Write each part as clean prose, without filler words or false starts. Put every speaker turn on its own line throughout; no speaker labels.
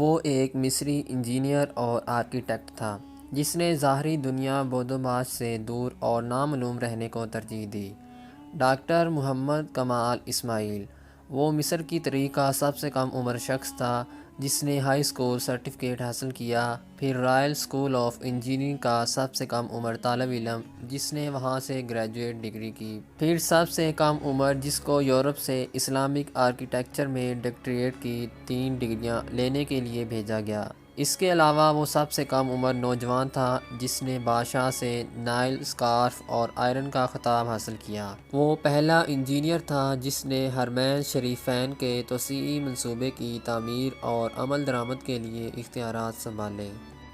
وہ ایک مصری انجینئر اور آرکیٹیکٹ تھا جس نے ظاہری دنیا بود و باش سے دور اور نامعلوم رہنے کو ترجیح دی۔ ڈاکٹر محمد کمال اسماعیل وہ مصر کی تاریخ کا سب سے کم عمر شخص تھا جس نے ہائی اسکول سرٹیفکیٹ حاصل کیا، پھر رائل اسکول آف انجینئرنگ کا سب سے کم عمر طالب علم جس نے وہاں سے گریجویٹ ڈگری کی، پھر سب سے کم عمر جس کو یورپ سے اسلامک آرکیٹیکچر میں ڈاکٹریٹ کی 3 ڈگریاں لینے کے لیے بھیجا گیا۔ اس کے علاوہ وہ سب سے کم عمر نوجوان تھا جس نے بادشاہ سے نائل اسکارف اور آئرن کا خطاب حاصل کیا۔ وہ پہلا انجینئر تھا جس نے حرمین شریفین کے توسیعی منصوبے کی تعمیر اور عمل درآمد کے لیے اختیارات سنبھالے۔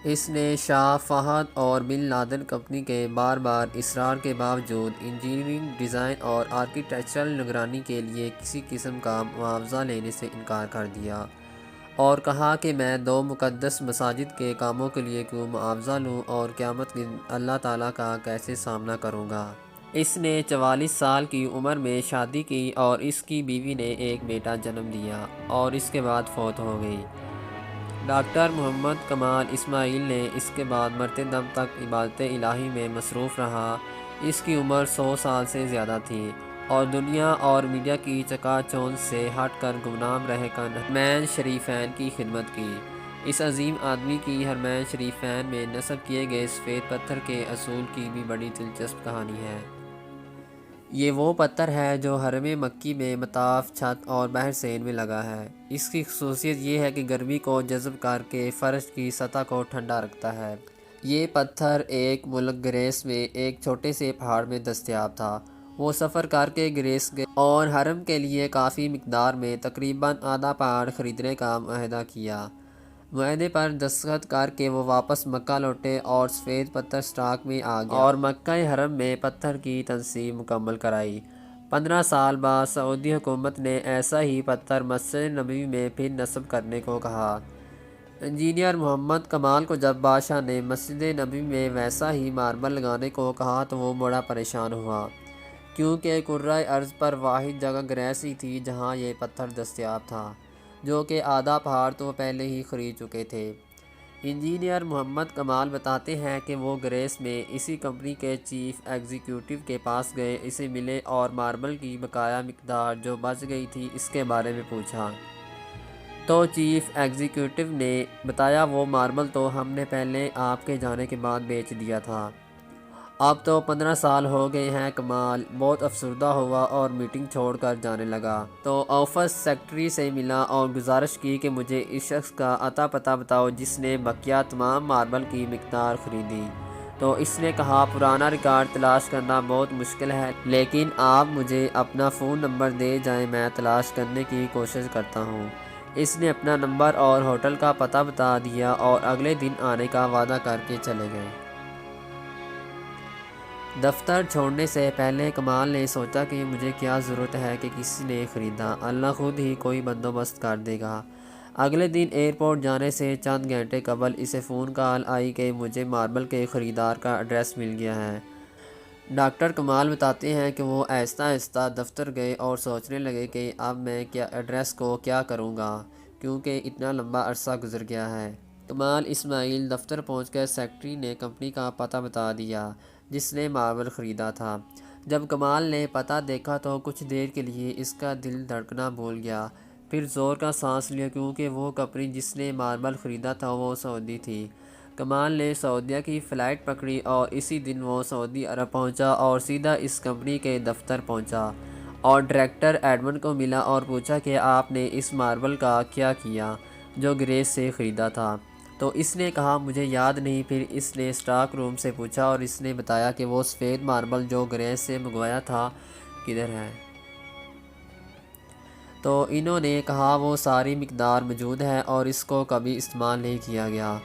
اس نے شاہ فہد اور بن لادن کمپنی کے بار بار اصرار کے باوجود انجینئرنگ، ڈیزائن اور آرکیٹیکچرل نگرانی کے لیے کسی قسم کا معاوضہ لینے سے انکار کر دیا اور کہا کہ میں 2 مقدس مساجد کے کاموں کے لیے کیوں معاوضہ لوں اور قیامت کے دن اللہ تعالیٰ کا کیسے سامنا کروں گا۔ اس نے 44 سال کی عمر میں شادی کی اور اس کی بیوی نے ایک بیٹا جنم دیا اور اس کے بعد فوت ہو گئی۔ ڈاکٹر محمد کمال اسماعیل نے اس کے بعد مرتے دم تک عبادت الہی میں مصروف رہا۔ اس کی عمر 100 سال سے زیادہ تھی اور دنیا اور میڈیا کی چکا چوند سے ہٹ کر گمنام رہ کر حرمین شریفین کی خدمت کی۔ اس عظیم آدمی کی حرمین شریفین میں نصب کیے گئے سفید پتھر کے اصول کی بھی بڑی دلچسپ کہانی ہے۔ یہ وہ پتھر ہے جو حرم مکی میں مطاف، چھت اور بحر سین میں لگا ہے۔ اس کی خصوصیت یہ ہے کہ گرمی کو جذب کر کے فرش کی سطح کو ٹھنڈا رکھتا ہے۔ یہ پتھر ایک ملک گریس میں ایک چھوٹے سے پہاڑ میں دستیاب تھا۔ وہ سفر کر کے گریس گئے اور حرم کے لیے کافی مقدار میں تقریباً آدھا پہاڑ خریدنے کا معاہدہ کیا۔ معاہدے پر دستخط کر کے وہ واپس مکہ لوٹے اور سفید پتھر اسٹاک میں آ گیا اور مکہ حرم میں پتھر کی تنصیب مکمل کرائی۔ 15 سال بعد سعودی حکومت نے ایسا ہی پتھر مسجد نبوی میں پھر نصب کرنے کو کہا۔ انجینئر محمد کمال کو جب بادشاہ نے مسجد نبوی میں ویسا ہی ماربل لگانے کو کہا تو وہ بڑا پریشان ہوا، کیونکہ کرۂ ارض پر واحد جگہ گریس ہی تھی جہاں یہ پتھر دستیاب تھا، جو کہ آدھا پہاڑ تو پہلے ہی خرید چکے تھے۔ انجینئر محمد کمال بتاتے ہیں کہ وہ گریس میں اسی کمپنی کے چیف ایگزیکٹو کے پاس گئے، اسے ملے اور ماربل کی بقایا مقدار جو بچ گئی تھی اس کے بارے میں پوچھا، تو چیف ایگزیکٹو نے بتایا وہ ماربل تو ہم نے پہلے آپ کے جانے کے بعد بیچ دیا تھا، اب تو 15 سال ہو گئے ہیں۔ کمال بہت افسردہ ہوا اور میٹنگ چھوڑ کر جانے لگا تو آفس سیکرٹری سے ملا اور گزارش کی کہ مجھے اس شخص کا اتا پتہ بتاؤ جس نے بقیہ تمام ماربل کی مقدار خریدی۔ تو اس نے کہا پرانا ریکارڈ تلاش کرنا بہت مشکل ہے، لیکن آپ مجھے اپنا فون نمبر دے جائیں، میں تلاش کرنے کی کوشش کرتا ہوں۔ اس نے اپنا نمبر اور ہوٹل کا پتہ بتا دیا اور اگلے دن آنے کا وعدہ کر کے چلے گئے۔ دفتر چھوڑنے سے پہلے کمال نے سوچا کہ مجھے کیا ضرورت ہے کہ کسی نے خریدا، اللہ خود ہی کوئی بندوبست کر دے گا۔ اگلے دن ایئرپورٹ جانے سے چند گھنٹے قبل اسے فون کال آئی کہ مجھے ماربل کے خریدار کا ایڈریس مل گیا ہے۔ ڈاکٹر کمال بتاتے ہیں کہ وہ آہستہ آہستہ دفتر گئے اور سوچنے لگے کہ اب میں ایڈریس کو کیا کروں گا کیونکہ اتنا لمبا عرصہ گزر گیا ہے۔ کمال اسماعیل دفتر پہنچ کر سیکرٹری نے کمپنی کا پتہ بتا دیا جس نے ماربل خریدا تھا۔ جب کمال نے پتہ دیکھا تو کچھ دیر کے لیے اس کا دل دھڑکنا بھول گیا، پھر زور کا سانس لیا کیونکہ وہ کمپنی جس نے ماربل خریدا تھا وہ سعودی تھی۔ کمال نے سعودیہ کی فلائٹ پکڑی اور اسی دن وہ سعودی عرب پہنچا اور سیدھا اس کمپنی کے دفتر پہنچا اور ڈائریکٹر ایڈمنڈ کو ملا اور پوچھا کہ آپ نے اس ماربل کا کیا کیا جو گریس سے خریدا تھا، تو اس نے کہا مجھے یاد نہیں۔ پھر اس نے اسٹاک روم سے پوچھا اور اس نے بتایا کہ وہ سفید ماربل جو گریس سے منگوایا تھا کدھر ہے، تو انہوں نے کہا وہ ساری مقدار موجود ہے اور اس کو کبھی استعمال نہیں کیا گیا۔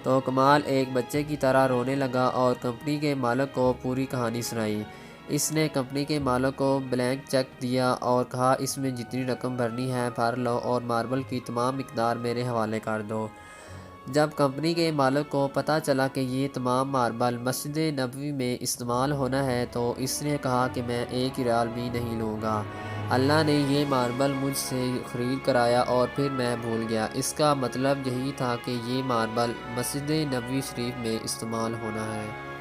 تو کمال ایک بچے کی طرح رونے لگا اور کمپنی کے مالک کو پوری کہانی سنائی۔ اس نے کمپنی کے مالک کو بلینک چیک دیا اور کہا اس میں جتنی رقم بھرنی ہے بھر لو اور ماربل کی تمام مقدار میرے حوالے کر دو۔ جب کمپنی کے مالک کو پتہ چلا کہ یہ تمام ماربل مسجد نبوی میں استعمال ہونا ہے تو اس نے کہا کہ میں 1 ریال بھی نہیں لوں گا۔ اللہ نے یہ ماربل مجھ سے خرید کرایا اور پھر میں بھول گیا۔ اس کا مطلب یہی تھا کہ یہ ماربل مسجد نبوی شریف میں استعمال ہونا ہے۔